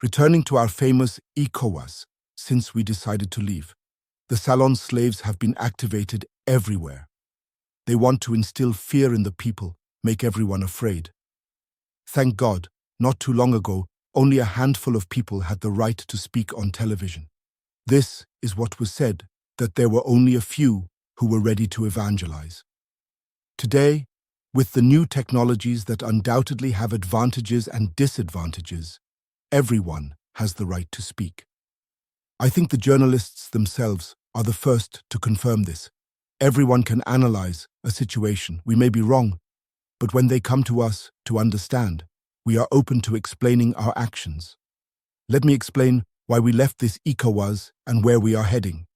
Returning to our famous ECOWAS, since we decided to leave, the salon slaves have been activated everywhere. They want to instill fear in the people, make everyone afraid. Thank God, not too long ago, only a handful of people had the right to speak on television. This is what was said, that there were only a few who were ready to evangelize. Today, with the new technologies that undoubtedly have advantages and disadvantages, everyone has the right to speak. I think the journalists themselves are the first to confirm this. Everyone can analyze a situation. We may be wrong, but when they come to us to understand, we are open to explaining our actions. Let me explain why we left this ECOWAS and where we are heading.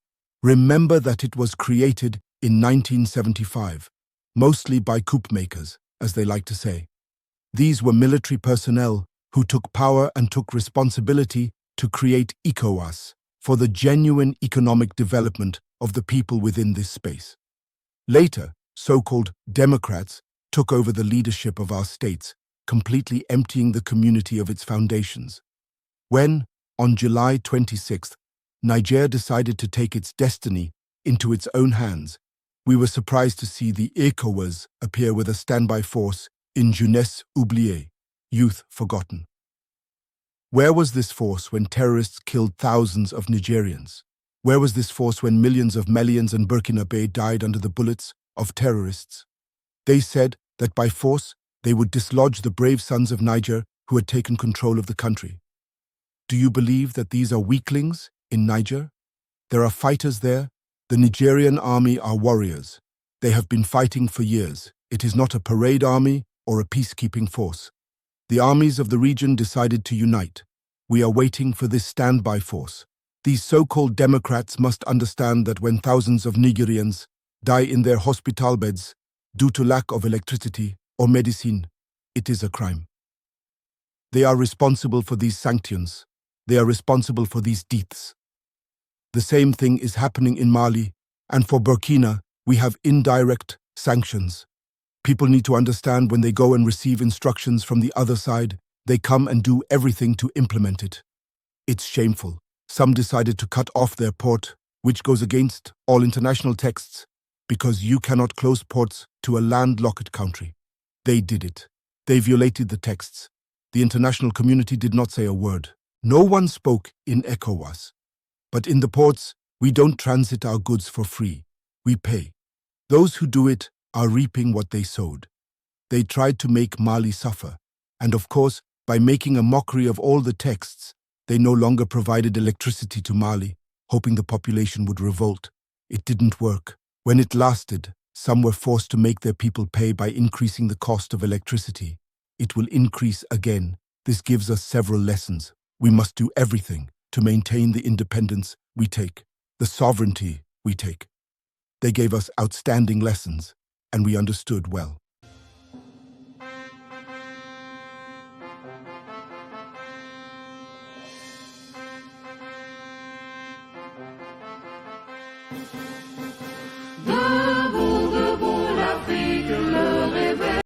Remember that it was created in 1975, mostly by coup makers, as they like to say. These were military personnel who took power and took responsibility to create ECOWAS for the genuine economic development of the people within this space. Later, so-called Democrats took over the leadership of our states, completely emptying the community of its foundations. When, on July 26th, Niger decided to take its destiny into its own hands, we were surprised to see the ECOWAS appear with a standby force in Jeunesse oubliée, youth forgotten. Where was this force when terrorists killed thousands of Nigerians? Where was this force when millions of Malians and Burkina died under the bullets of terrorists? They said that by force they would dislodge the brave sons of Niger who had taken control of the country. Do you believe that these are weaklings in Niger? There are fighters there. The Nigerian army are warriors. They have been fighting for years. It is not a parade army or a peacekeeping force. The armies of the region decided to unite. We are waiting for this standby force. These so-called Democrats must understand that when thousands of Nigerians die in their hospital beds due to lack of electricity or medicine, it is a crime. They are responsible for these sanctions. They are responsible for these deaths. The same thing is happening in Mali, and for Burkina, we have indirect sanctions. People need to understand when they go and receive instructions from the other side, they come and do everything to implement it. It's shameful. Some decided to cut off their port, which goes against all international texts, because you cannot close ports to a landlocked country. They did it. They violated the texts. The international community did not say a word. No one spoke in ECOWAS. But in the ports, we don't transit our goods for free. We pay. Those who do it are reaping what they sowed. They tried to make Mali suffer. And of course, by making a mockery of all the texts, they no longer provided electricity to Mali, hoping the population would revolt. It didn't work. When it lasted, some were forced to make their people pay by increasing the cost of electricity. It will increase again. This gives us several lessons. We must do everything to maintain the independence we take, the sovereignty we take. They gave us outstanding lessons, and we understood well. The